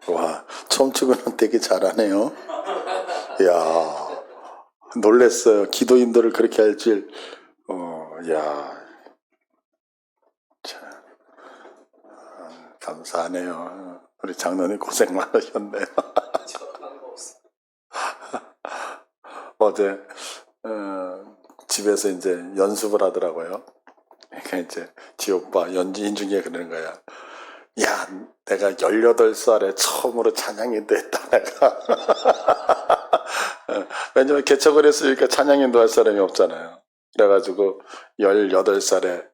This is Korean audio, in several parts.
와, 처음 치고는 되게 잘하네요. 이야, 놀랬어요. 기도인들을 그렇게 할 줄. 야, 참, 감사하네요. 우리 장로님 고생 많으셨네요. 어제, 집에서 이제 연습을 하더라고요. 그러니까 이제 지 오빠 연주인 중에 그러는 거야. 야, 내가 18살에 처음으로 찬양인도 했다, 내가. 왜냐면 개척을 했으니까 찬양인도 할 사람이 없잖아요. 그래가지고 18살에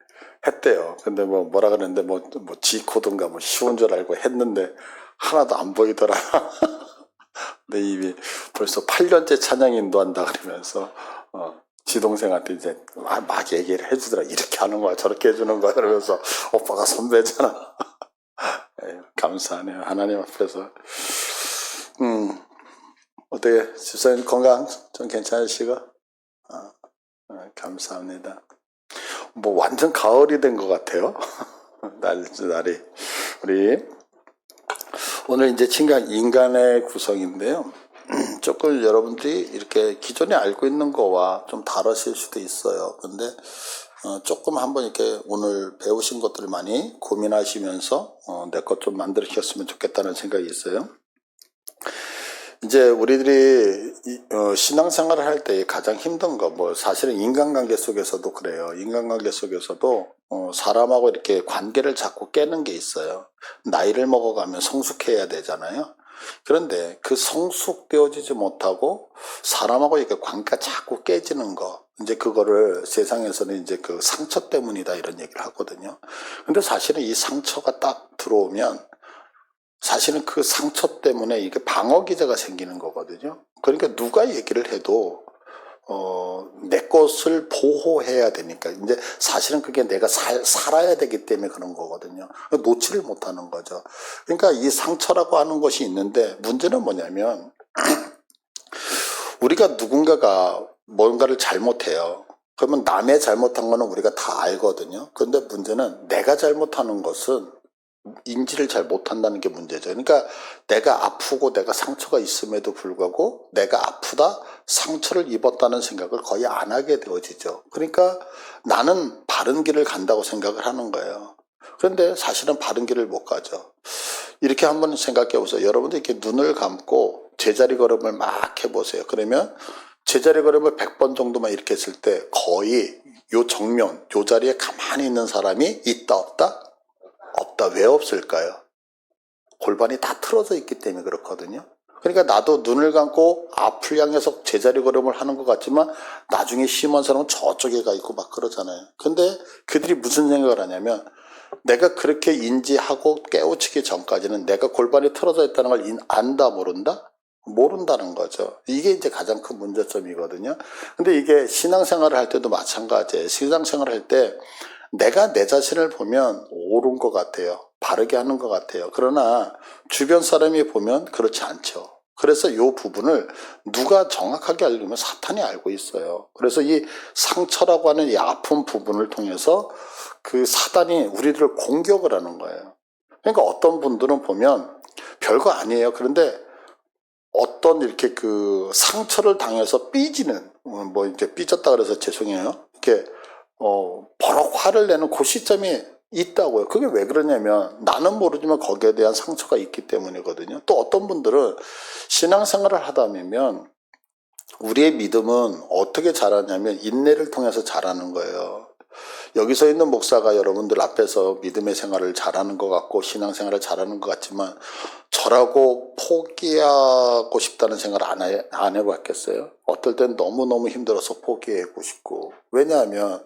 했대요. 근데 뭐라 그랬는데 G 코드인가 쉬운 줄 알고 했는데 하나도 안 보이더라. 내 입이 벌써 8년째 찬양인도 한다 그러면서 지동생한테 이제 막 얘기를 해주더라. 이렇게 하는 거야, 저렇게 해주는 거야. 그러면서 오빠가 선배잖아. 감사하네요. 하나님 앞에서. 어떻게 집사님 건강 좀 괜찮으시고? 감사합니다. 완전 가을이 된 것 같아요. 날이. 우리 오늘 이제 인간의 구성인데요. 조금 여러분들이 이렇게 기존에 알고 있는 거와 좀 다르실 수도 있어요. 근데 조금 한번 이렇게 오늘 배우신 것들을 많이 고민하시면서 내 것 좀 만들으셨으면 좋겠다는 생각이 있어요. 이제 우리들이 신앙생활을 할 때 가장 힘든 거, 사실은 인간관계 속에서도 그래요. 인간관계 속에서도 사람하고 이렇게 관계를 자꾸 깨는 게 있어요. 나이를 먹어가면 성숙해야 되잖아요. 그런데 그 성숙되어지지 못하고 사람하고 이렇게 관계가 자꾸 깨지는 거, 이제 그거를 세상에서는 이제 그 상처 때문이다 이런 얘기를 하거든요. 근데 사실은 이 상처가 딱 들어오면 사실은 그 상처 때문에 이게 방어기제가 생기는 거거든요. 그러니까 누가 얘기를 해도 내 것을 보호해야 되니까 이제 사실은 그게 내가 살아야 되기 때문에 그런 거거든요. 놓지를 못하는 거죠. 그러니까 이 상처라고 하는 것이 있는데 문제는 뭐냐면 우리가 누군가가 뭔가를 잘못해요. 그러면 남의 잘못한 거는 우리가 다 알거든요. 그런데 문제는 내가 잘못하는 것은 인지를 잘 못한다는 게 문제죠. 그러니까 내가 아프고 내가 상처가 있음에도 불구하고 내가 아프다, 상처를 입었다는 생각을 거의 안 하게 되어지죠. 그러니까 나는 바른 길을 간다고 생각을 하는 거예요. 그런데 사실은 바른 길을 못 가죠. 이렇게 한번 생각해 보세요. 여러분들 이렇게 눈을 감고 제자리 걸음을 막 해보세요. 그러면 제자리 걸음을 100번 정도만 이렇게 했을 때 거의 요 정면, 요 자리에 가만히 있는 사람이 있다 없다? 없다. 왜 없을까요? 골반이 다 틀어져 있기 때문에 그렇거든요. 그러니까 나도 눈을 감고 앞을 향해서 제자리 걸음을 하는 것 같지만 나중에 심한 사람은 저쪽에 가 있고 막 그러잖아요. 근데 그들이 무슨 생각을 하냐면 내가 그렇게 인지하고 깨우치기 전까지는 내가 골반이 틀어져 있다는 걸 안다 모른다? 모른다는 거죠. 이게 이제 가장 큰 문제점이거든요. 근데 이게 신앙생활을 할 때도 마찬가지예요. 신앙생활을 할 때 내가 내 자신을 보면 옳은 것 같아요. 바르게 하는 것 같아요. 그러나 주변 사람이 보면 그렇지 않죠. 그래서 이 부분을 누가 정확하게 알려면 사탄이 알고 있어요. 그래서 이 상처라고 하는 이 아픈 부분을 통해서 그 사단이 우리들을 공격을 하는 거예요. 그러니까 어떤 분들은 보면 별거 아니에요. 그런데 어떤 이렇게 그 상처를 당해서 삐지는, 이제 삐졌다 그래서 죄송해요. 이렇게 버럭 화를 내는 그 시점이 있다고요. 그게 왜 그러냐면 나는 모르지만 거기에 대한 상처가 있기 때문이거든요. 또 어떤 분들은 신앙생활을 하다 보면 우리의 믿음은 어떻게 자라냐면 인내를 통해서 자라는 거예요. 여기서 있는 목사가 여러분들 앞에서 믿음의 생활을 잘하는 것 같고 신앙생활을 잘하는 것 같지만 저라고 포기하고 싶다는 생각을 안 해봤겠어요? 어떨 땐 너무너무 힘들어서 포기하고 싶고. 왜냐하면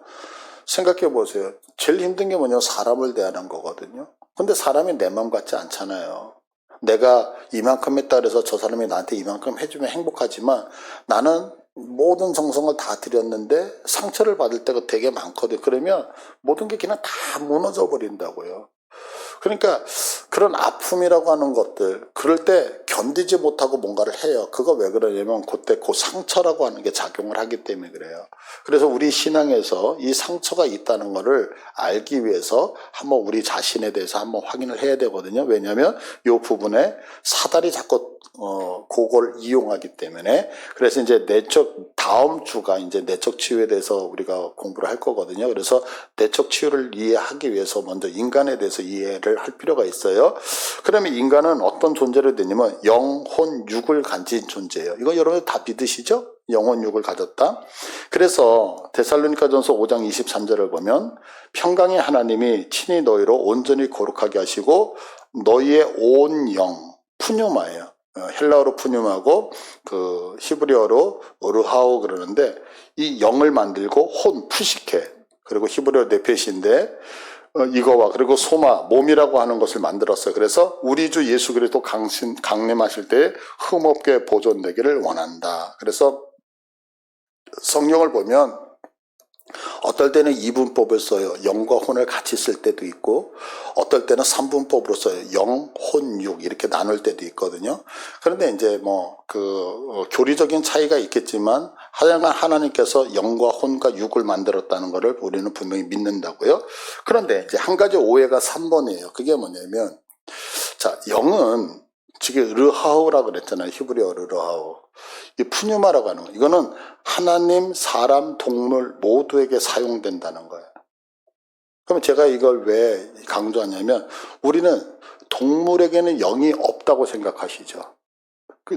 생각해 보세요. 제일 힘든 게 뭐냐면 사람을 대하는 거거든요. 근데 사람이 내 마음 같지 않잖아요. 내가 이만큼 했다 그래서 저 사람이 나한테 이만큼 해주면 행복하지만 나는 모든 정성을 다 드렸는데 상처를 받을 때가 되게 많거든요. 그러면 모든 게 그냥 다 무너져 버린다고요. 그러니까 그런 아픔이라고 하는 것들, 그럴 때 견디지 못하고 뭔가를 해요. 그거 왜 그러냐면 그때 그 상처라고 하는 게 작용을 하기 때문에 그래요. 그래서 우리 신앙에서 이 상처가 있다는 거를 알기 위해서 한번 우리 자신에 대해서 한번 확인을 해야 되거든요. 왜냐하면 이 부분에 사단이 자꾸 그걸 이용하기 때문에. 그래서 이제 다음 주가 이제 내적 치유에 대해서 우리가 공부를 할 거거든요. 그래서 내적 치유를 이해하기 위해서 먼저 인간에 대해서 이해를 할 필요가 있어요. 그러면 인간은 어떤 존재로 되냐면 영혼 육을 가진 존재예요. 이거 여러분 다 믿으시죠? 영혼 육을 가졌다. 그래서 데살로니가전서 5장 23절을 보면 평강의 하나님이 친히 너희로 온전히 거룩하게 하시고 너희의 온 영, 푸뉴마예요. 헬라어로 푸뉴마고 그 히브리어로 오르하오 그러는데 이 영을 만들고 혼, 푸시케, 그리고 히브리어 네페시인데 이거와 그리고 소마, 몸이라고 하는 것을 만들었어요. 그래서 우리 주 예수 그리스도 강림하실 때 흠없게 보존되기를 원한다. 그래서 성경을 보면 어떨 때는 이분법을 써요. 영과 혼을 같이 쓸 때도 있고 어떨 때는 삼분법으로 써요. 영, 혼, 육 이렇게 나눌 때도 있거든요. 그런데 이제 교리적인 차이가 있겠지만 하여간 하나님께서 영과 혼과 육을 만들었다는 것을 우리는 분명히 믿는다고요. 그런데 이제 한 가지 오해가 3번이에요. 그게 뭐냐면 자, 영은 지금 르하우라 그랬잖아요. 히브리어로 르하우. 이 푸뉴마라고 하는 거. 이거는 하나님, 사람, 동물 모두에게 사용된다는 거예요. 그럼 제가 이걸 왜 강조하냐면 우리는 동물에게는 영이 없다고 생각하시죠.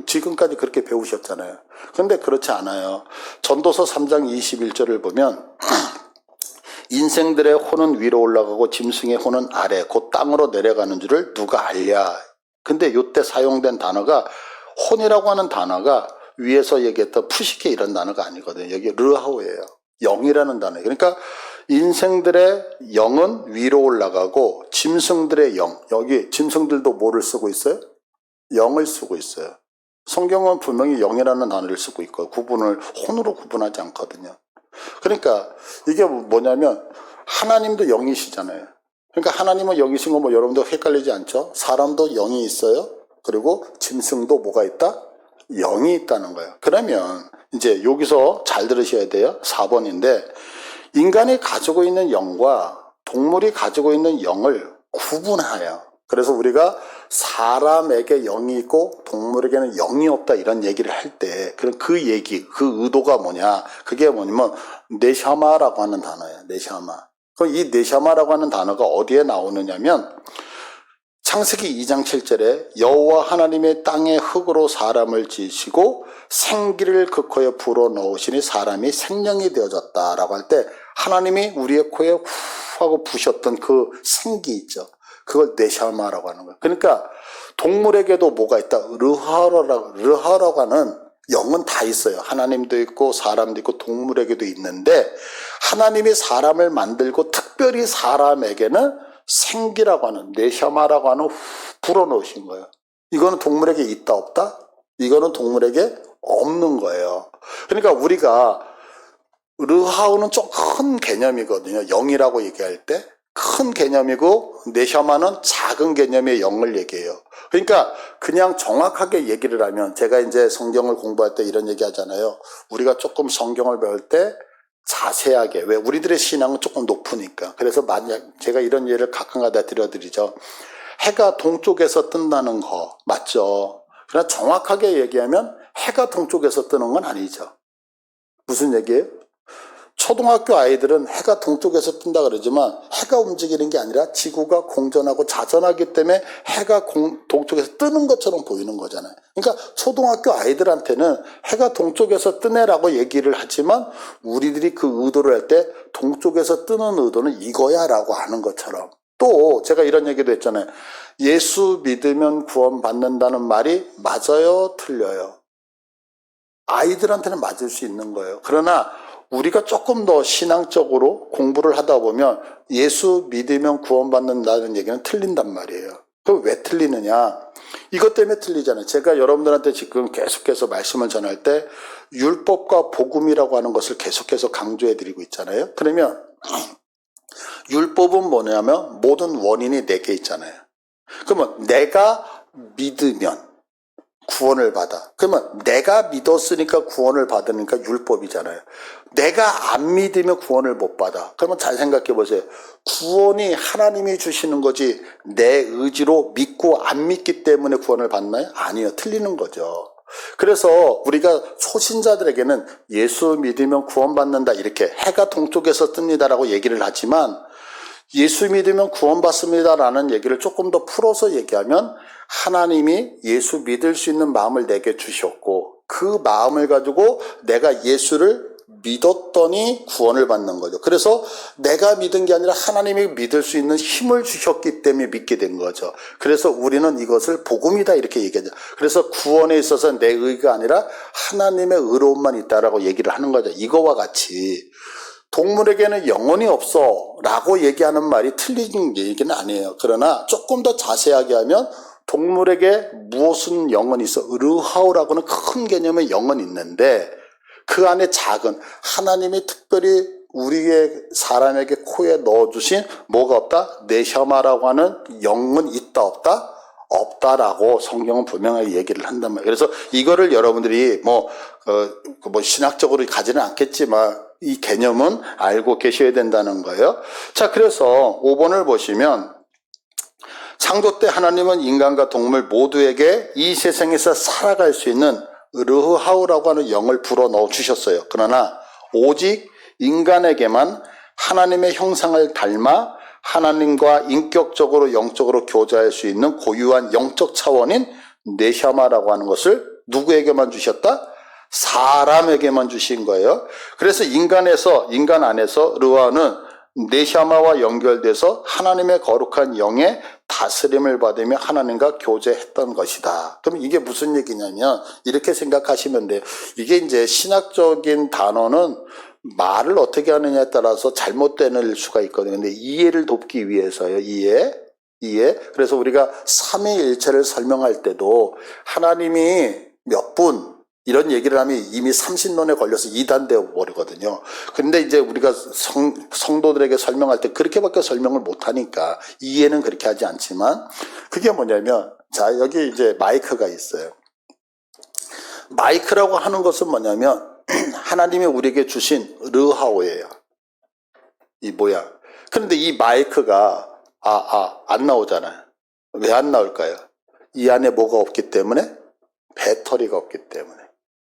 지금까지 그렇게 배우셨잖아요. 그런데 그렇지 않아요. 전도서 3장 21절을 보면 인생들의 혼은 위로 올라가고 짐승의 혼은 아래 곧 땅으로 내려가는 줄을 누가 알랴. 근데 이때 사용된 단어가 혼이라고 하는 단어가 위에서 얘기했던 푸시케 이런 단어가 아니거든요. 여기 르하우예요. 영이라는 단어예요. 그러니까 인생들의 영은 위로 올라가고 짐승들의 영, 여기 짐승들도 뭐를 쓰고 있어요? 영을 쓰고 있어요. 성경은 분명히 영이라는 단어를 쓰고 있고 구분을 혼으로 구분하지 않거든요. 그러니까 이게 뭐냐면 하나님도 영이시잖아요. 그러니까 하나님은 영이신 거 여러분도 헷갈리지 않죠? 사람도 영이 있어요. 그리고 짐승도 뭐가 있다? 영이 있다는 거예요. 그러면 이제 여기서 잘 들으셔야 돼요. 4번인데 인간이 가지고 있는 영과 동물이 가지고 있는 영을 구분해요. 그래서 우리가 사람에게 영이 있고 동물에게는 영이 없다 이런 얘기를 할 때 그 얘기, 그 의도가 뭐냐? 그게 뭐냐면 네샤마라고 하는 단어예요. 네샤마. 그럼 이 네샤마라고 하는 단어가 어디에 나오느냐면 창세기 2장 7절에 여호와 하나님의 땅의 흙으로 사람을 지으시고 생기를 그 코에 불어넣으시니 사람이 생명이 되어졌다라고 할 때 하나님이 우리의 코에 후 하고 부셨던 그 생기 있죠. 그걸 네샤마라고 하는 거예요. 그러니까 동물에게도 뭐가 있다? 르하라고 하는 영은 다 있어요. 하나님도 있고 사람도 있고 동물에게도 있는데 하나님이 사람을 만들고 특별히 사람에게는 생기라고 하는 네샤마라고 하는 불어넣으신 거예요. 이거는 동물에게 있다 없다? 이거는 동물에게 없는 거예요. 그러니까 우리가 르하우는 좀 큰 개념이거든요. 영이라고 얘기할 때 큰 개념이고 네샤마는 작은 개념의 영을 얘기해요. 그러니까 그냥 정확하게 얘기를 하면 제가 이제 성경을 공부할 때 이런 얘기 하잖아요. 우리가 조금 성경을 배울 때 자세하게, 왜 우리들의 신앙은 조금 높으니까. 그래서 만약 제가 이런 예를 가끔가다 들려드리죠. 해가 동쪽에서 뜬다는 거 맞죠? 그러나 정확하게 얘기하면 해가 동쪽에서 뜨는 건 아니죠. 무슨 얘기예요? 초등학교 아이들은 해가 동쪽에서 뜬다 그러지만 해가 움직이는 게 아니라 지구가 공전하고 자전하기 때문에 해가 동쪽에서 뜨는 것처럼 보이는 거잖아요. 그러니까 초등학교 아이들한테는 해가 동쪽에서 뜨네라고 얘기를 하지만 우리들이 그 의도를 할 때 동쪽에서 뜨는 의도는 이거야 라고 하는 것처럼. 또 제가 이런 얘기도 했잖아요. 예수 믿으면 구원받는다는 말이 맞아요? 틀려요? 아이들한테는 맞을 수 있는 거예요. 그러나 우리가 조금 더 신앙적으로 공부를 하다 보면 예수 믿으면 구원받는다는 얘기는 틀린단 말이에요. 그럼 왜 틀리느냐? 이것 때문에 틀리잖아요. 제가 여러분들한테 지금 계속해서 말씀을 전할 때 율법과 복음이라고 하는 것을 계속해서 강조해 드리고 있잖아요. 그러면 율법은 뭐냐면 모든 원인이 내게 있잖아요. 그러면 내가 믿으면 구원을 받아. 그러면 내가 믿었으니까 구원을 받으니까 율법이잖아요. 내가 안 믿으면 구원을 못 받아. 그러면 잘 생각해 보세요. 구원이 하나님이 주시는 거지 내 의지로 믿고 안 믿기 때문에 구원을 받나요? 아니요. 틀리는 거죠. 그래서 우리가 초신자들에게는 예수 믿으면 구원받는다 이렇게 해가 동쪽에서 뜹니다라고 얘기를 하지만 예수 믿으면 구원받습니다라는 얘기를 조금 더 풀어서 얘기하면 하나님이 예수 믿을 수 있는 마음을 내게 주셨고 그 마음을 가지고 내가 예수를 믿었더니 구원을 받는 거죠. 그래서 내가 믿은 게 아니라 하나님이 믿을 수 있는 힘을 주셨기 때문에 믿게 된 거죠. 그래서 우리는 이것을 복음이다 이렇게 얘기하죠. 그래서 구원에 있어서 내 의가 아니라 하나님의 의로움만 있다라고 얘기를 하는 거죠. 이거와 같이 동물에게는 영혼이 없어 라고 얘기하는 말이 틀린 얘기는 아니에요. 그러나 조금 더 자세하게 하면 동물에게 무엇은 영혼이 있어? 르하우라고는 큰 개념의 영혼이 있는데 그 안에 작은 하나님이 특별히 우리의 사람에게 코에 넣어주신 뭐가 없다? 네샤마라고 하는 영은 있다 없다? 없다라고 성경은 분명하게 얘기를 한단 말이에요. 그래서 이거를 여러분들이 뭐 신학적으로 가지는 않겠지만 이 개념은 알고 계셔야 된다는 거예요. 자, 그래서 5번을 보시면 창조 때 하나님은 인간과 동물 모두에게 이 세상에서 살아갈 수 있는 르하우라고 하는 영을 불어넣어 주셨어요. 그러나 오직 인간에게만 하나님의 형상을 닮아 하나님과 인격적으로 영적으로 교제할 수 있는 고유한 영적 차원인 네샤마라고 하는 것을 누구에게만 주셨다? 사람에게만 주신 거예요. 그래서 인간 안에서 르하우는 네샤마와 연결돼서 하나님의 거룩한 영의 다스림을 받으며 하나님과 교제했던 것이다. 그럼 이게 무슨 얘기냐면 이렇게 생각하시면 돼요. 이게 이제 신학적인 단어는 말을 어떻게 하느냐에 따라서 잘못될 수가 있거든요. 근데 이해를 돕기 위해서요. 이해. 그래서 우리가 삼위일체를 설명할 때도 하나님이 몇 분 이런 얘기를 하면 이미 삼신론에 걸려서 이단되어 버리거든요. 근데 이제 우리가 성도들에게 설명할 때 그렇게밖에 설명을 못하니까 이해는 그렇게 하지 않지만 그게 뭐냐면 자, 여기 이제 마이크가 있어요. 마이크라고 하는 것은 뭐냐면 하나님이 우리에게 주신 르하오예요. 이 뭐야? 그런데 이 마이크가 안 나오잖아요. 왜 안 나올까요? 이 안에 뭐가 없기 때문에? 배터리가 없기 때문에.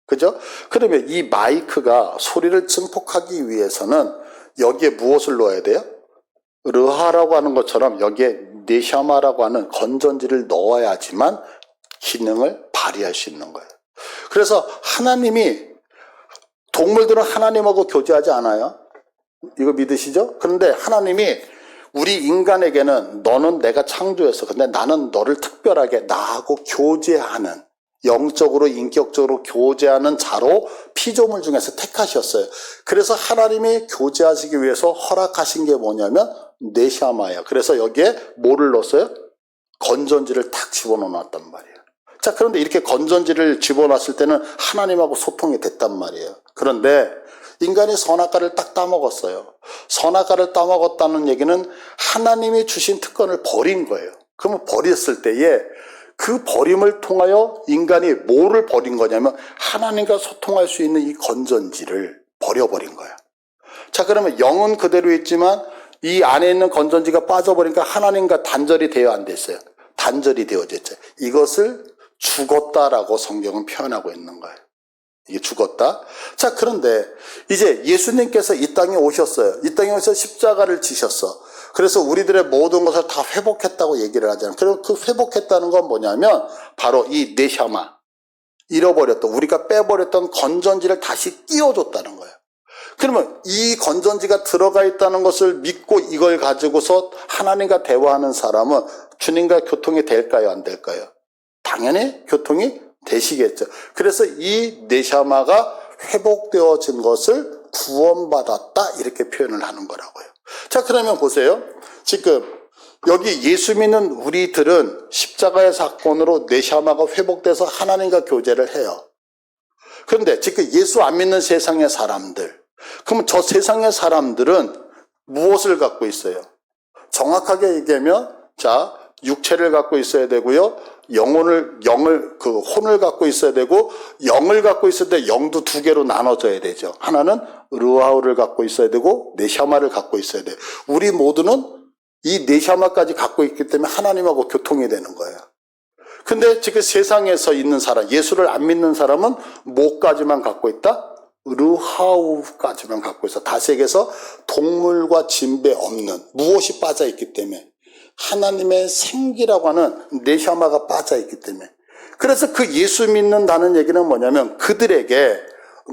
그죠? 그러면 이 마이크가 소리를 증폭하기 위해서는 여기에 무엇을 넣어야 돼요? 르하라고 하는 것처럼 여기에 네샤마라고 하는 건전지를 넣어야지만 기능을 발휘할 수 있는 거예요. 그래서 하나님이 동물들은 하나님하고 교제하지 않아요. 이거 믿으시죠? 그런데 하나님이 우리 인간에게는 너는 내가 창조했어. 근데 나는 너를 특별하게 나하고 교제하는 영적으로 인격적으로 교제하는 자로 피조물 중에서 택하셨어요. 그래서 하나님이 교제하시기 위해서 허락하신 게 뭐냐면 네샤마예요. 그래서 여기에 뭐를 넣었어요? 건전지를 탁 집어넣어놨단 말이에요. 자, 그런데 이렇게 건전지를 집어넣었을 때는 하나님하고 소통이 됐단 말이에요. 그런데 인간이 선악과를 딱 따먹었어요. 선악과를 따먹었다는 얘기는 하나님이 주신 특권을 버린 거예요. 그러면 버렸을 때에 그 버림을 통하여 인간이 뭐를 버린 거냐면 하나님과 소통할 수 있는 이 건전지를 버려버린 거야. 자, 그러면 영은 그대로 있지만 이 안에 있는 건전지가 빠져버리니까 하나님과 단절이 되어 안 됐어요. 단절이 되어졌죠. 이것을 죽었다라고 성경은 표현하고 있는 거예요. 이게 죽었다. 자, 그런데 이제 예수님께서 이 땅에 오셨어요. 이 땅에 오셔서 십자가를 지셨어. 그래서 우리들의 모든 것을 다 회복했다고 얘기를 하잖아요. 그리고 그 회복했다는 건 뭐냐면 바로 이 네샤마, 잃어버렸던, 우리가 빼버렸던 건전지를 다시 띄워줬다는 거예요. 그러면 이 건전지가 들어가 있다는 것을 믿고 이걸 가지고서 하나님과 대화하는 사람은 주님과 교통이 될까요? 안 될까요? 당연히 교통이 되시겠죠. 그래서 이 네샤마가 회복되어진 것을 구원받았다 이렇게 표현을 하는 거라고요. 자, 그러면 보세요. 지금 여기 예수 믿는 우리들은 십자가의 사건으로 네샤마가 회복돼서 하나님과 교제를 해요. 그런데 지금 예수 안 믿는 세상의 사람들, 그러면 저 세상의 사람들은 무엇을 갖고 있어요? 정확하게 얘기하면, 자, 육체를 갖고 있어야 되고요. 혼을 갖고 있어야 되고, 영을 갖고 있어야 돼. 영도 두 개로 나눠져야 되죠. 하나는 르하우를 갖고 있어야 되고, 네샤마를 갖고 있어야 돼. 우리 모두는 이 네샤마까지 갖고 있기 때문에 하나님하고 교통이 되는 거예요. 근데 지금 세상에서 있는 사람, 예수를 안 믿는 사람은 뭐까지만 갖고 있다? 르하우까지만 갖고 있어. 다시에게서 동물과 진배 없는 무엇이 빠져 있기 때문에 하나님의 생기라고 하는 네샤마가 빠져 있기 때문에. 그래서 그 예수 믿는다는 얘기는 뭐냐면 그들에게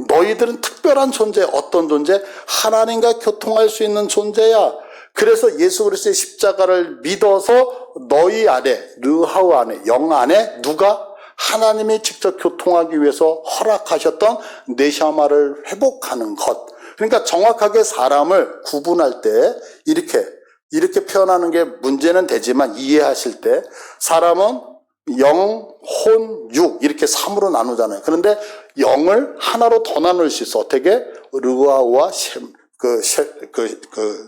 너희들은 특별한 존재, 어떤 존재? 하나님과 교통할 수 있는 존재야. 그래서 예수 그리스도의 십자가를 믿어서 너희 안에, 르하우 안에, 영 안에 누가? 하나님이 직접 교통하기 위해서 허락하셨던 네샤마를 회복하는 것. 그러니까 정확하게 사람을 구분할 때 이렇게 표현하는 게 문제는 되지만 이해하실 때 사람은 영, 혼, 육 이렇게 3으로 나누잖아요. 그런데 영을 하나로 더 나눌 수 있어. 어떻게? 르하우와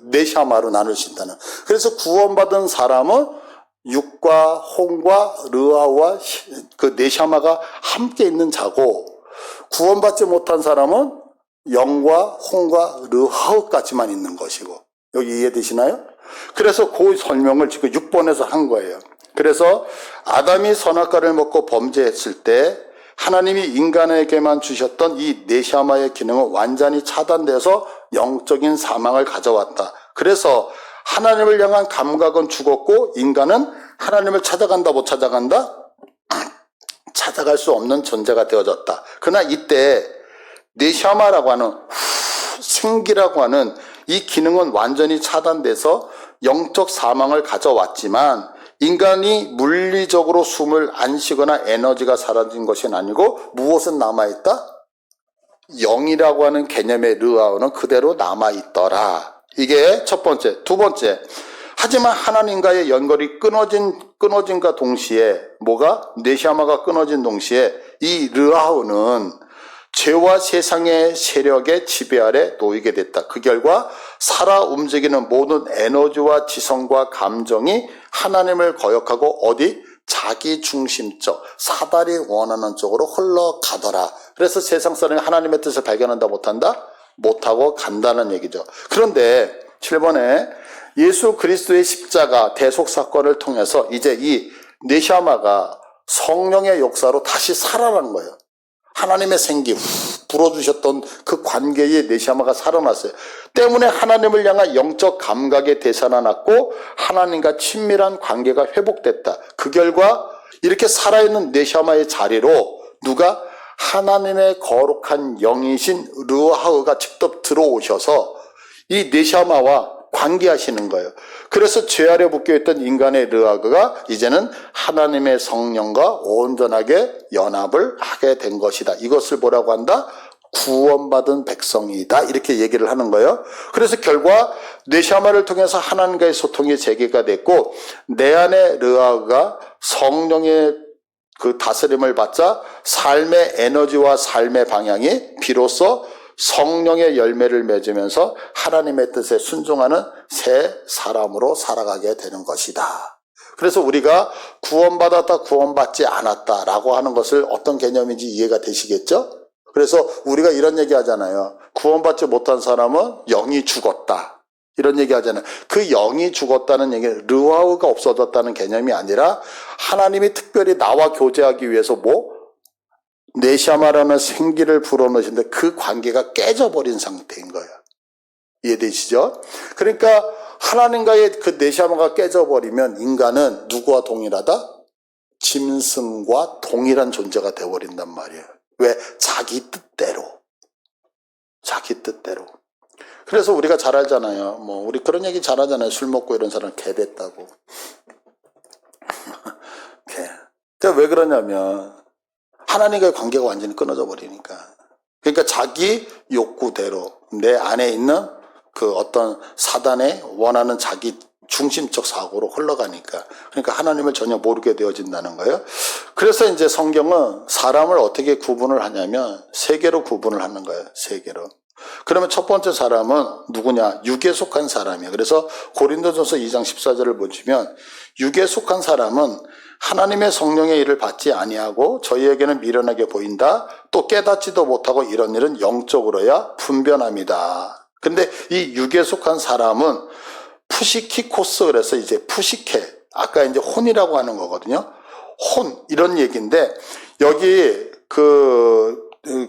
네샤마로 나눌 수 있다는. 그래서 구원받은 사람은 육과 혼과 르하우와 그 네샤마가 함께 있는 자고, 구원받지 못한 사람은 영과 혼과 르하우까지만 있는 것이고. 여기 이해되시나요? 그래서 그 설명을 지금 6번에서 한 거예요. 그래서 아담이 선악과를 먹고 범죄했을 때 하나님이 인간에게만 주셨던 이 네샤마의 기능은 완전히 차단돼서 영적인 사망을 가져왔다. 그래서 하나님을 향한 감각은 죽었고 인간은 하나님을 찾아간다 못 찾아간다? 찾아갈 수 없는 존재가 되어졌다. 그러나 이때 네샤마라고 하는 생기라고 하는 이 기능은 완전히 차단돼서 영적 사망을 가져왔지만 인간이 물리적으로 숨을 안 쉬거나 에너지가 사라진 것이 아니고 무엇은 남아있다? 영이라고 하는 개념의 르하우는 그대로 남아있더라. 이게 첫 번째. 두 번째, 하지만 하나님과의 연결이 끊어진과 동시에 뭐가? 네샤마가 끊어진 동시에 이 르하우는 죄와 세상의 세력의 지배 아래 놓이게 됐다. 그 결과 살아 움직이는 모든 에너지와 지성과 감정이 하나님을 거역하고 어디? 자기 중심적, 사단이 원하는 쪽으로 흘러가더라. 그래서 세상 사람이 하나님의 뜻을 발견한다 못한다? 못하고 간다는 얘기죠. 그런데 7번에 예수 그리스도의 십자가 대속 사건을 통해서 이제 이 네샤마가 성령의 역사로 다시 살아난 거예요. 하나님의 생기 불어주셨던 그 관계에 네샤마가 살아났어요. 때문에 하나님을 향한 영적 감각의 대사가 났고 하나님과 친밀한 관계가 회복됐다. 그 결과 이렇게 살아있는 네샤마의 자리로 누가? 하나님의 거룩한 영이신 르하우가 직접 들어오셔서 이 네샤마와 관계하시는 거예요. 그래서 죄 아래 묶여있던 인간의 르하우가 이제는 하나님의 성령과 온전하게 연합을 하게 된 것이다. 이것을 뭐라고 한다? 구원받은 백성이다. 이렇게 얘기를 하는 거예요. 그래서 결과 네샤마를 통해서 하나님과의 소통이 재개가 됐고 내 안에 르하우가 성령의 그 다스림을 받자 삶의 에너지와 삶의 방향이 비로소 성령의 열매를 맺으면서 하나님의 뜻에 순종하는 새 사람으로 살아가게 되는 것이다. 그래서 우리가 구원받았다, 구원받지 않았다라고 하는 것을 어떤 개념인지 이해가 되시겠죠? 그래서 우리가 이런 얘기 하잖아요. 구원받지 못한 사람은 영이 죽었다. 이런 얘기 하잖아요. 그 영이 죽었다는 얘기는 르하우가 없어졌다는 개념이 아니라 하나님이 특별히 나와 교제하기 위해서 네샤마라는 생기를 불어넣으시는데 그 관계가 깨져버린 상태인 거예요. 이해되시죠? 그러니까 하나님과의 그 네샤마가 깨져버리면 인간은 누구와 동일하다? 짐승과 동일한 존재가 되어버린단 말이에요. 왜? 자기 뜻대로. 그래서 우리가 잘 알잖아요. 우리 그런 얘기 잘 하잖아요. 술 먹고 이런 사람 개 됐다고. 개. 왜 그러냐면 하나님과의 관계가 완전히 끊어져 버리니까. 그러니까 자기 욕구대로 내 안에 있는 그 어떤 사단의 원하는 자기 중심적 사고로 흘러가니까. 그러니까 하나님을 전혀 모르게 되어진다는 거예요. 그래서 이제 성경은 사람을 어떻게 구분을 하냐면 세 개로 구분을 하는 거예요. 세 개로. 그러면 첫 번째 사람은 누구냐? 육에 속한 사람이에요. 그래서 고린도전서 2장 14절을 보시면 육에 속한 사람은 하나님의 성령의 일을 받지 아니하고 저희에게는 미련하게 보인다. 또 깨닫지도 못하고 이런 일은 영적으로야 분변합니다. 근데 이 육에 속한 사람은 푸시키코스, 그래서 이제 푸시케, 아까 이제 혼이라고 하는 거거든요. 혼, 이런 얘기인데 여기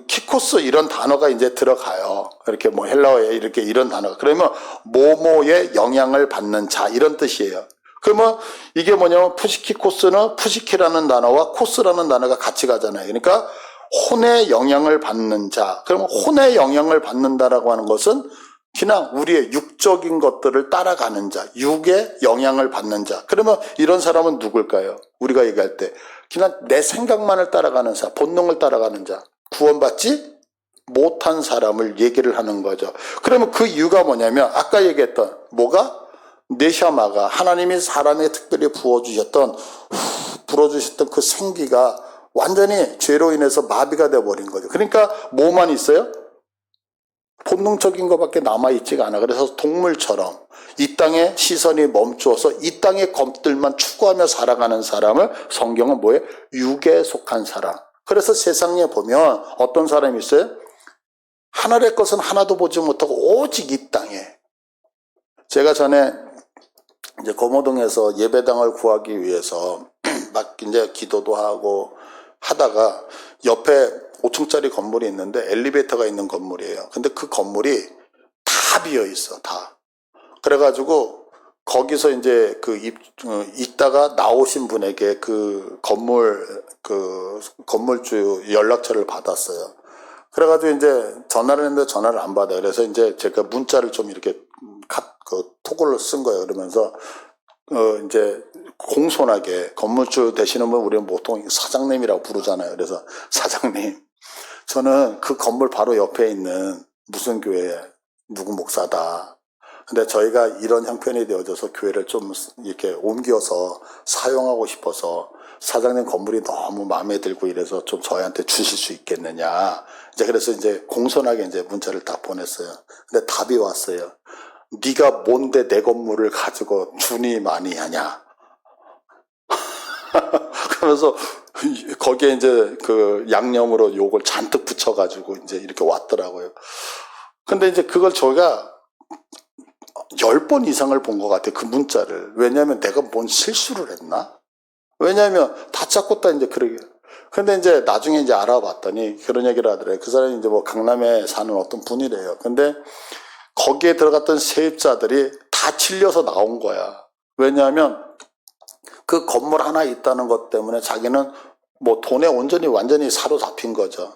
키코스 이런 단어가 이제 들어가요. 이렇게 뭐 헬라어에 이렇게 이런 단어가. 그러면 모모의 영향을 받는 자, 이런 뜻이에요. 그러면 이게 뭐냐면 푸시키코스는 푸시키라는 단어와 코스라는 단어가 같이 가잖아요. 그러니까 혼의 영향을 받는 자. 그러면 혼의 영향을 받는다라고 하는 것은 그냥 우리의 육적인 것들을 따라가는 자, 육의 영향을 받는 자. 그러면 이런 사람은 누굴까요? 우리가 얘기할 때 그냥 내 생각만을 따라가는 자, 본능을 따라가는 자, 구원받지 못한 사람을 얘기를 하는 거죠. 그러면 그 이유가 뭐냐면 아까 얘기했던 뭐가? 네샤마가 하나님이 사람에 특별히 불어주셨던 그 생기가 완전히 죄로 인해서 마비가 되어버린 거죠. 그러니까 뭐만 있어요? 본능적인 것밖에 남아있지가 않아. 그래서 동물처럼 이 땅에 시선이 멈추어서 이 땅의 것들만 추구하며 살아가는 사람을 성경은 뭐예요? 육에 속한 사람. 그래서 세상에 보면 어떤 사람이 있어요? 하늘의 것은 하나도 보지 못하고 오직 이 땅에. 제가 전에 이제 거모동에서 예배당을 구하기 위해서 막 이제 기도도 하고 하다가 옆에 5층짜리 건물이 있는데 엘리베이터가 있는 건물이에요. 근데 그 건물이 다 비어 있어, 다. 그래가지고 거기서 이제 있다가 나오신 분에게 건물주 연락처를 받았어요. 그래가지고 이제 전화를 했는데 전화를 안 받아요. 그래서 이제 제가 문자를 좀 이렇게 톡을 쓴 거예요. 그러면서 이제 공손하게 건물주 되시는 분 우리는 보통 사장님이라고 부르잖아요. 그래서 사장님, 저는 그 건물 바로 옆에 있는 무슨 교회 누구 목사다. 근데 저희가 이런 형편이 되어져서 교회를 좀 이렇게 옮겨서 사용하고 싶어서 사장님 건물이 너무 마음에 들고 이래서 좀 저희한테 주실 수 있겠느냐. 이제 그래서 이제 공손하게 이제 문자를 딱 보냈어요. 근데 답이 왔어요. 네가 뭔데 내 건물을 가지고 준이 많이 하냐. 그러면서 거기에 이제 양념으로 욕을 잔뜩 붙여가지고 이제 이렇게 왔더라고요. 근데 이제 그걸 저희가 10번 이상을 본 것 같아요. 그 문자를. 왜냐하면 내가 뭔 실수를 했나? 왜냐하면 다짜고짜 이제 그러게. 근데 이제 나중에 이제 알아봤더니 그런 얘기를 하더래요. 그 사람이 이제 뭐 강남에 사는 어떤 분이래요. 근데 거기에 들어갔던 세입자들이 다 찔려서 나온 거야. 왜냐하면 그 건물 하나 있다는 것 때문에 자기는 뭐 돈에 온전히 완전히 사로잡힌 거죠.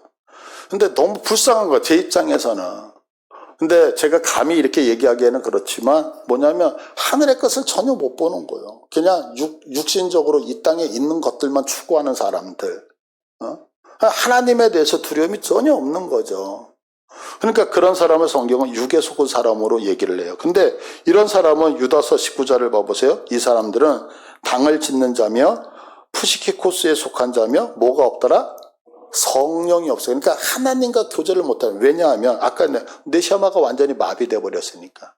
근데 너무 불쌍한 거야, 제 입장에서는. 근데 제가 감히 이렇게 얘기하기에는 그렇지만 뭐냐면 하늘의 것을 전혀 못 보는 거예요. 그냥 육신적으로 이 땅에 있는 것들만 추구하는 사람들. 하나님에 대해서 두려움이 전혀 없는 거죠. 그러니까 그런 사람을 성경은 육에 속은 사람으로 얘기를 해요. 근데 이런 사람은 유다서 19절을 봐보세요. 이 사람들은 당을 짓는 자며 푸시키코스에 속한 자며 뭐가 없더라? 성령이 없어요. 그러니까 하나님과 교제를 못하는. 왜냐하면 아까 네샤마가 완전히 마비돼 버렸으니까.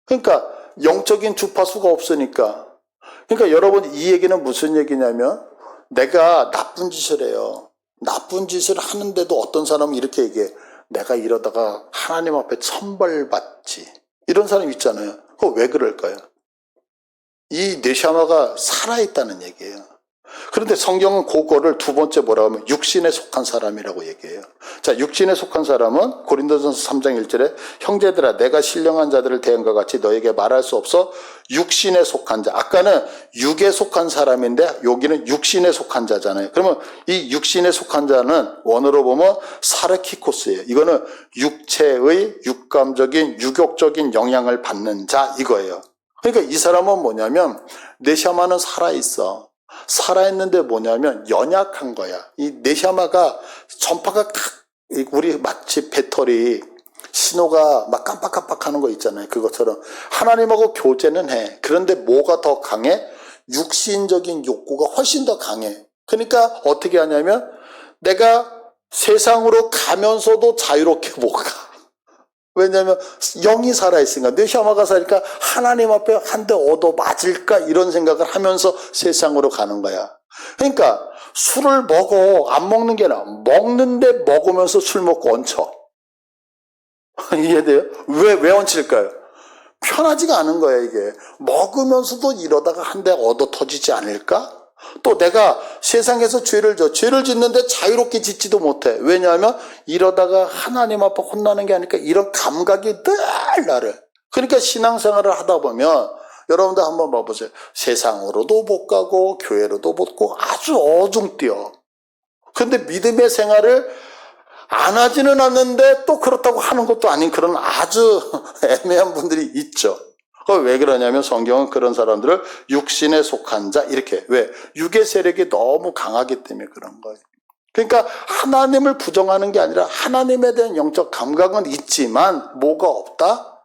그러니까 영적인 주파수가 없으니까. 그러니까 여러분 이 얘기는 무슨 얘기냐면 내가 나쁜 짓을 해요. 나쁜 짓을 하는데도 어떤 사람은 이렇게 얘기해. 내가 이러다가 하나님 앞에 천벌받지. 이런 사람 있잖아요. 그거 왜 그럴까요? 이 네샤마가 살아있다는 얘기예요. 그런데 성경은 그거를 두 번째 뭐라고 하면 육신에 속한 사람이라고 얘기해요. 자, 육신에 속한 사람은 고린도전서 3장 1절에 형제들아 내가 신령한 자들을 대한 것 같이 너에게 말할 수 없어 육신에 속한 자. 아까는 육에 속한 사람인데 여기는 육신에 속한 자잖아요. 그러면 이 육신에 속한 자는 원어로 보면 사르키코스예요. 이거는 육체의 육감적인 유격적인 영향을 받는 자 이거예요. 그러니까 이 사람은 뭐냐면 네샤마는 살아있어. 살아있는데 뭐냐면 연약한 거야. 이 네샤마가 전파가 우리 마치 배터리 신호가 막 깜빡깜빡 하는 거 있잖아요. 그것처럼 하나님하고 교제는 해. 그런데 뭐가 더 강해? 육신적인 욕구가 훨씬 더 강해. 그러니까 어떻게 하냐면 내가 세상으로 가면서도 자유롭게 못 가. 왜냐하면 영이 살아있으니까, 내 혐오가 살니까 하나님 앞에 한 대 얻어 맞을까 이런 생각을 하면서 세상으로 가는 거야. 그러니까 술을 먹어, 안 먹는 게 아니라 먹는데 먹으면서 술 먹고 얹혀. 이해돼요? 왜 얹힐까요? 편하지가 않은 거야, 이게. 먹으면서도 이러다가 한 대 얻어 터지지 않을까? 또 내가 세상에서 죄를 짓는데 자유롭게 짓지도 못해. 왜냐하면 이러다가 하나님 앞에 혼나는 게 아닐까, 이런 감각이 늘 나를. 그러니까 신앙생활을 하다 보면 여러분들 한번 봐보세요. 세상으로도 못 가고 교회로도 못 가고 아주 어중뛰어. 근데 믿음의 생활을 안 하지는 않는데 또 그렇다고 하는 것도 아닌 그런 아주 애매한 분들이 있죠. 왜 그러냐면 성경은 그런 사람들을 육신에 속한 자 이렇게, 왜? 육의 세력이 너무 강하기 때문에 그런 거예요. 그러니까 하나님을 부정하는 게 아니라 하나님에 대한 영적 감각은 있지만 뭐가 없다?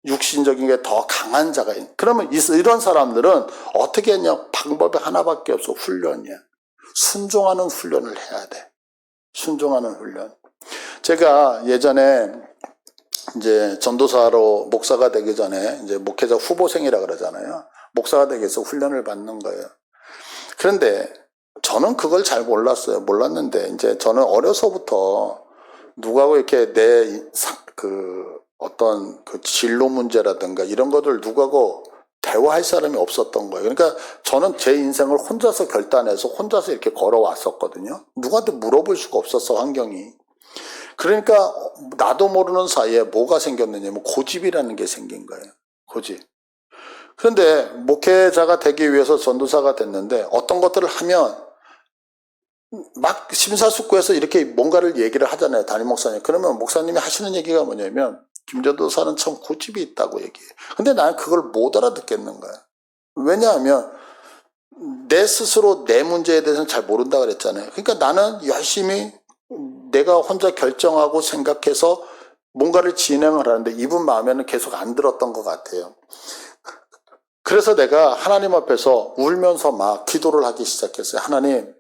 육신적인 게 더 강한 자가 있는. 그러면 이런 사람들은 어떻게 했냐? 방법이 하나밖에 없어. 훈련이야. 순종하는 훈련을 해야 돼. 순종하는 훈련. 제가 예전에 이제 전도사로 목사가 되기 전에 이제 목회자 후보생이라 그러잖아요. 목사가 되기 위해서 훈련을 받는 거예요. 그런데 저는 그걸 잘 몰랐어요. 몰랐는데 이제 저는 어려서부터 누구하고 이렇게 어떤 그 진로 문제라든가 이런 것들 누구하고 대화할 사람이 없었던 거예요. 그러니까 저는 제 인생을 혼자서 결단해서 혼자서 이렇게 걸어왔었거든요. 누구한테 물어볼 수가 없었어, 환경이. 그러니까 나도 모르는 사이에 뭐가 생겼느냐면 고집이라는 게 생긴 거예요. 고집. 그런데 목회자가 되기 위해서 전도사가 됐는데 어떤 것들을 하면 막 심사숙고해서 이렇게 뭔가를 얘기를 하잖아요. 담임 목사님. 그러면 목사님이 하시는 얘기가 뭐냐면 김전도사는 참 고집이 있다고 얘기해요. 근데 나는 그걸 못 알아듣겠는 거야. 왜냐하면 내 스스로 내 문제에 대해서는 잘 모른다 그랬잖아요. 그러니까 나는 열심히 내가 혼자 결정하고 생각해서 뭔가를 진행을 하는데 이분 마음에는 계속 안 들었던 것 같아요. 그래서 내가 하나님 앞에서 울면서 막 기도를 하기 시작했어요. 하나님,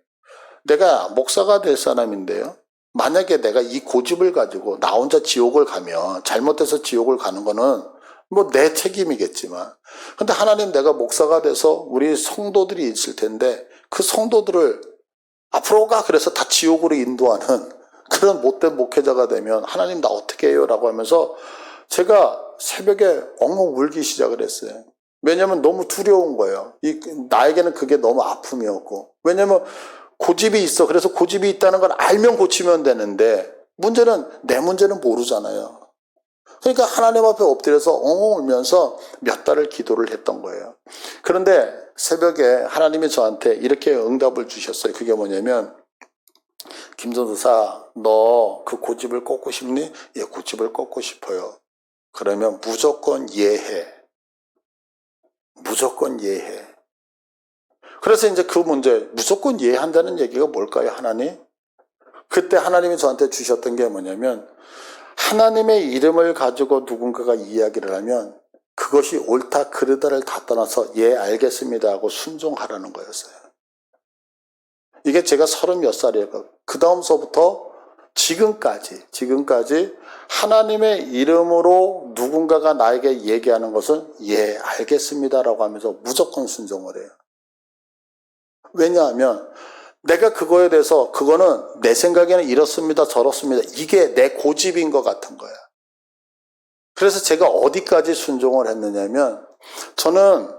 내가 목사가 될 사람인데요. 만약에 내가 이 고집을 가지고 나 혼자 지옥을 가면, 잘못해서 지옥을 가는 거는 뭐 내 책임이겠지만, 근데 하나님, 내가 목사가 돼서 우리 성도들이 있을 텐데 그 성도들을 앞으로 가, 그래서 다 지옥으로 인도하는 그런 못된 목회자가 되면 하나님 나 어떻게 해요? 라고 하면서 제가 새벽에 엉엉 울기 시작을 했어요. 왜냐면 너무 두려운 거예요. 나에게는 그게 너무 아픔이었고. 왜냐면 고집이 있어. 그래서 고집이 있다는 걸 알면 고치면 되는데 문제는 내 문제는 모르잖아요. 그러니까 하나님 앞에 엎드려서 엉엉 울면서 몇 달을 기도를 했던 거예요. 그런데 새벽에 하나님이 저한테 이렇게 응답을 주셨어요. 그게 뭐냐면, 김전도사, 너 그 고집을 꺾고 싶니? 예, 고집을 꺾고 싶어요. 그러면 무조건 예해. 무조건 예해. 그래서 이제 그 문제, 무조건 예한다는 얘기가 뭘까요, 하나님? 그때 하나님이 저한테 주셨던 게 뭐냐면, 하나님의 이름을 가지고 누군가가 이야기를 하면 그것이 옳다 그르다를 다 떠나서 예 알겠습니다 하고 순종하라는 거였어요. 이게 제가 30몇 살이에요. 그 다음서부터 지금까지 하나님의 이름으로 누군가가 나에게 얘기하는 것은 예 알겠습니다라고 하면서 무조건 순종을 해요. 왜냐하면 내가 그거에 대해서 그거는 내 생각에는 이렇습니다 저렇습니다 이게 내 고집인 것 같은 거야. 그래서 제가 어디까지 순종을 했느냐면, 저는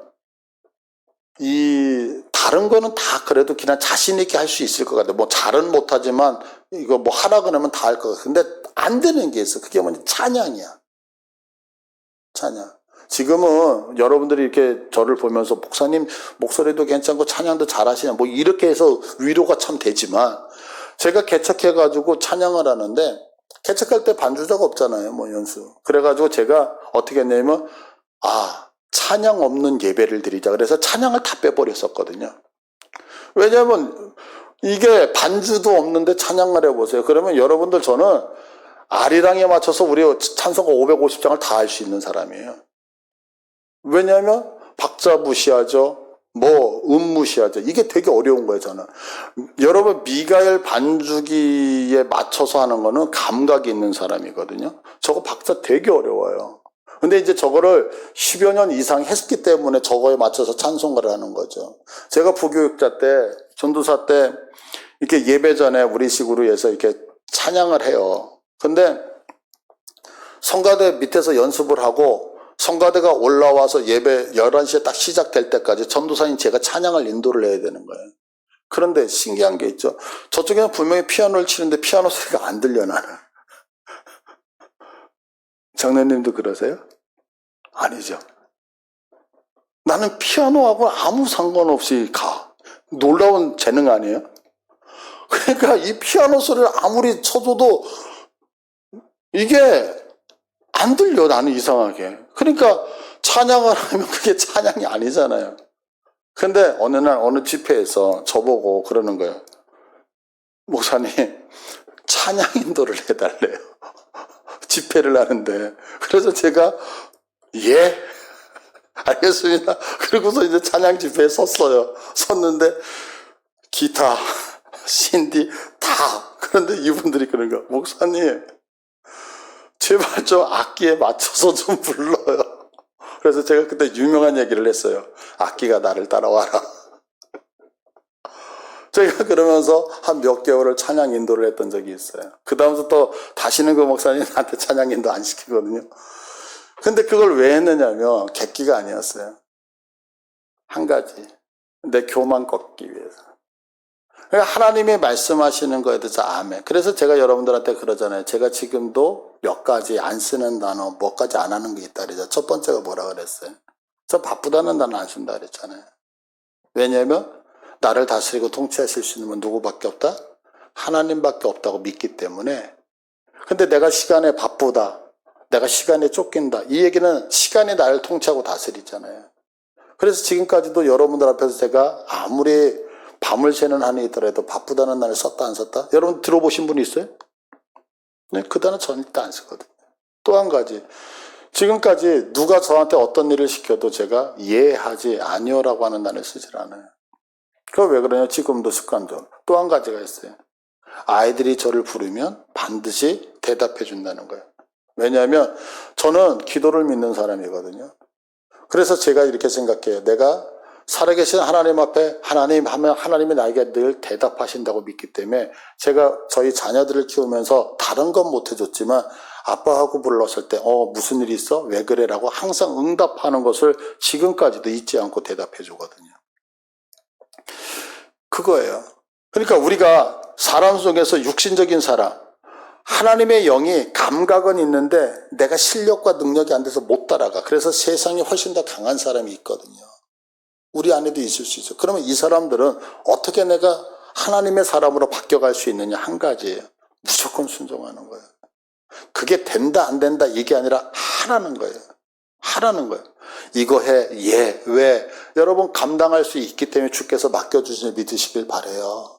다른 거는 다 그래도 그냥 자신 있게 할 수 있을 것 같아요. 뭐 잘은 못하지만 이거 뭐 하라 그러면 다 할 것 같아요. 근데 안 되는 게 있어. 그게 뭐냐, 찬양이야. 찬양. 지금은 여러분들이 이렇게 저를 보면서 목사님 목소리도 괜찮고 찬양도 잘하시냐 뭐 이렇게 해서 위로가 참 되지만, 제가 개척해가지고 찬양을 하는데 개척할 때 반주자가 없잖아요. 뭐 연수. 그래가지고 제가 어떻게 했냐면, 찬양 없는 예배를 드리자. 그래서 찬양을 다 빼버렸었거든요. 왜냐하면 이게 반주도 없는데 찬양을 해보세요. 그러면 여러분들, 저는 아리랑에 맞춰서 우리 찬송가 550장을 다 할 수 있는 사람이에요. 왜냐하면 박자 무시하죠. 뭐 무시하죠. 이게 되게 어려운 거예요, 저는. 여러분, 미가엘 반주기에 맞춰서 하는 거는 감각이 있는 사람이거든요. 저거 박자 되게 어려워요. 근데 이제 저거를 10여 년 이상 했기 때문에 저거에 맞춰서 찬송가를 하는 거죠. 제가 부교육자 때, 전도사 때 이렇게 예배 전에 우리식으로 해서 이렇게 찬양을 해요. 근데 성가대 밑에서 연습을 하고 성가대가 올라와서 예배 11시에 딱 시작될 때까지 전도사인 제가 찬양을 인도를 해야 되는 거예요. 그런데 신기한 게 있죠. 저쪽에는 분명히 피아노를 치는데 피아노 소리가 안 들려, 나는. 장로님도 그러세요? 아니죠. 나는 피아노하고 아무 상관없이 가. 놀라운 재능 아니에요? 그러니까 이 피아노 소리를 아무리 쳐줘도 이게 안 들려, 나는 이상하게. 그러니까 찬양을 하면 그게 찬양이 아니잖아요. 근데 어느 날 어느 집회에서 저보고 그러는 거예요. 목사님, 찬양 인도를 해달래요. 집회를 하는데. 그래서 제가 예? 알겠습니다. 그러고서 이제 찬양 집회에 섰어요. 섰는데 기타, 신디 다. 그런데 이분들이 그런 거야. 목사님, 제발 좀 악기에 맞춰서 좀 불러요. 그래서 제가 그때 유명한 얘기를 했어요. 악기가 나를 따라와라. 제가 그러면서 한 몇 개월을 찬양 인도를 했던 적이 있어요. 그 다음부터 또 다시는 그 목사님 나한테 찬양 인도 안 시키거든요. 근데 그걸 왜 했느냐면 객기가 아니었어요. 한 가지, 내 교만 꺾기 위해서. 그러니까 하나님이 말씀하시는 거에 대해서 아멘. 그래서 제가 여러분들한테 그러잖아요. 제가 지금도 몇 가지 안 쓰는 단어, 몇 가지 안 하는 게 있다 그러죠. 첫 번째가 뭐라 그랬어요? 저 바쁘다는 단어 안 쓴다 그랬잖아요. 왜냐하면 나를 다스리고 통치하실 수 있는 건 누구밖에 없다? 하나님밖에 없다고 믿기 때문에. 근데 내가 시간에 바쁘다, 내가 시간에 쫓긴다, 이 얘기는 시간이 나를 통치하고 다스리잖아요. 그래서 지금까지도 여러분들 앞에서 제가 아무리 밤을 새는 한이 있더라도 바쁘다는 단어를 썼다 안 썼다? 여러분 들어보신 분 있어요? 네, 그 단어 절대 안 쓰거든요. 또 한 가지, 지금까지 누가 저한테 어떤 일을 시켜도 제가 예하지 아니요라고 하는 단어를 쓰질 않아요. 그거 왜 그러냐? 지금도 습관적으로. 또 한 가지가 있어요. 아이들이 저를 부르면 반드시 대답해 준다는 거예요. 왜냐하면 저는 기도를 믿는 사람이거든요. 그래서 제가 이렇게 생각해요. 내가 살아계신 하나님 앞에 하나님 하면 하나님이 나에게 늘 대답하신다고 믿기 때문에 제가 저희 자녀들을 키우면서 다른 건 못 해줬지만 아빠하고 불렀을 때 무슨 일이 있어? 왜 그래? 라고 항상 응답하는 것을 지금까지도 잊지 않고 대답해 주거든요. 그거예요. 그러니까 우리가 사람 속에서 육신적인 사람, 하나님의 영이 감각은 있는데 내가 실력과 능력이 안 돼서 못 따라가. 그래서 세상에 훨씬 더 강한 사람이 있거든요. 우리 안에도 있을 수 있어요. 그러면 이 사람들은 어떻게 내가 하나님의 사람으로 바뀌어갈 수 있느냐? 한 가지예요. 무조건 순종하는 거예요. 그게 된다 안 된다 이게 아니라 하라는 거예요. 하라는 거예요. 이거 해, 예, 왜? 여러분 감당할 수 있기 때문에 주께서 맡겨주시니 믿으시길 바라요.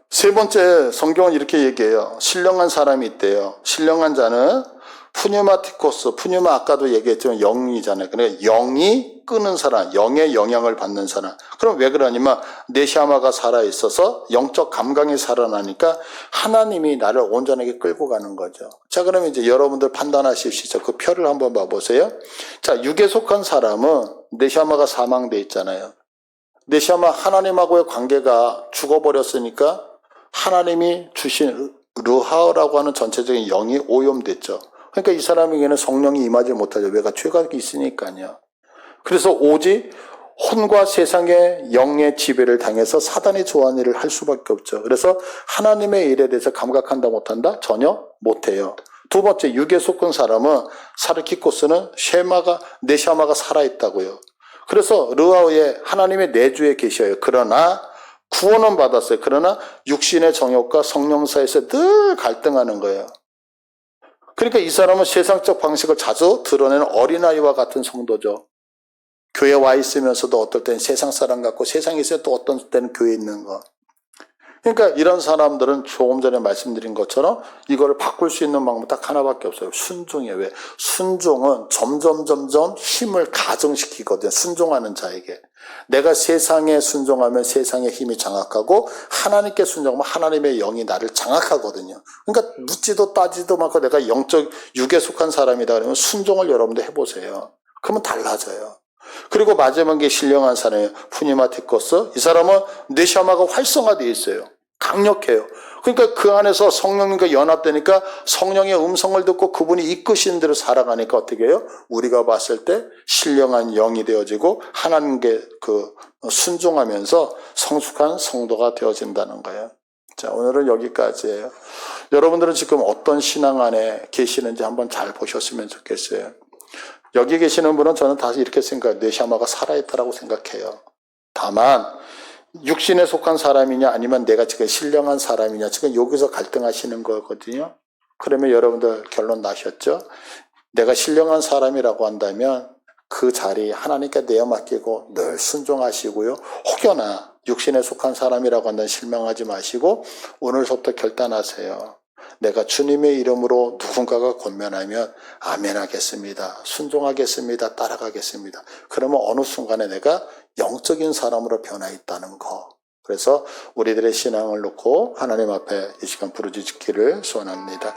세 번째, 성경은 이렇게 얘기해요. 신령한 사람이 있대요. 신령한 자는 푸뉴마티코스, 푸뉴마 아까도 얘기했지만 영이잖아요. 그러니까 영이 끄는 사람, 영의 영향을 받는 사람. 그럼 왜 그러냐면 네시아마가 살아있어서 영적 감각이 살아나니까 하나님이 나를 온전하게 끌고 가는 거죠. 자, 그러면 이제 여러분들 판단하실 수 있죠. 그 표를 한번 봐보세요. 자, 육에 속한 사람은 네시아마가 사망돼 있잖아요. 네시아마 하나님하고의 관계가 죽어버렸으니까 하나님이 주신 르하라고 하는 전체적인 영이 오염됐죠. 그러니까 이 사람에게는 성령이 임하지 못하죠. 왜가 죄가 있으니까요. 그래서 오직 혼과 세상의 영의 지배를 당해서 사단이 좋아하는 일을 할 수밖에 없죠. 그래서 하나님의 일에 대해서 감각한다 못한다? 전혀 못해요. 두 번째, 육에 속한 사람은 사르키코스는 네샤마가 살아있다고요. 그래서 르하우에 하나님의 내주에 계셔요. 그러나 구원은 받았어요. 그러나 육신의 정욕과 성령 사이에서 늘 갈등하는 거예요. 그러니까 이 사람은 세상적 방식을 자주 드러내는 어린아이와 같은 성도죠. 교회에 와 있으면서도 어떨 때는 세상 사람 같고 세상에 있어도 또 어떤 때는 교회에 있는 거. 그러니까 이런 사람들은 조금 전에 말씀드린 것처럼 이거를 바꿀 수 있는 방법 딱 하나밖에 없어요. 순종이에요. 왜? 순종은 점점 힘을 가정시키거든요. 순종하는 자에게. 내가 세상에 순종하면 세상의 힘이 장악하고 하나님께 순종하면 하나님의 영이 나를 장악하거든요. 그러니까 묻지도 따지도 않고 내가 영적 육에 속한 사람이다 그러면 순종을 여러분들 해보세요. 그러면 달라져요. 그리고 마지막에 신령한 사람이에요. 푸니마티코스. 이 사람은 뇌샤마가 활성화되어 있어요. 강력해요. 그러니까 그 안에서 성령님과 연합되니까 성령의 음성을 듣고 그분이 이끄시는 대로 살아가니까 어떻게 해요? 우리가 봤을 때 신령한 영이 되어지고 하나님께 순종하면서 성숙한 성도가 되어진다는 거예요. 자, 오늘은 여기까지예요. 여러분들은 지금 어떤 신앙 안에 계시는지 한번 잘 보셨으면 좋겠어요. 여기 계시는 분은 저는 다시 이렇게 생각해요. 뇌샤마가 살아있다라고 생각해요. 다만 육신에 속한 사람이냐 아니면 내가 지금 신령한 사람이냐 지금 여기서 갈등하시는 거거든요. 그러면 여러분들 결론 나셨죠? 내가 신령한 사람이라고 한다면 그 자리 하나님께 내어 맡기고 늘 순종하시고요. 혹여나 육신에 속한 사람이라고 한다면 실망하지 마시고 오늘부터 결단하세요. 내가 주님의 이름으로 누군가가 권면하면 아멘 하겠습니다. 순종하겠습니다. 따라가겠습니다. 그러면 어느 순간에 내가 영적인 사람으로 변화 있다는 거. 그래서 우리들의 신앙을 놓고 하나님 앞에 이 시간 부르짖기를 소원합니다.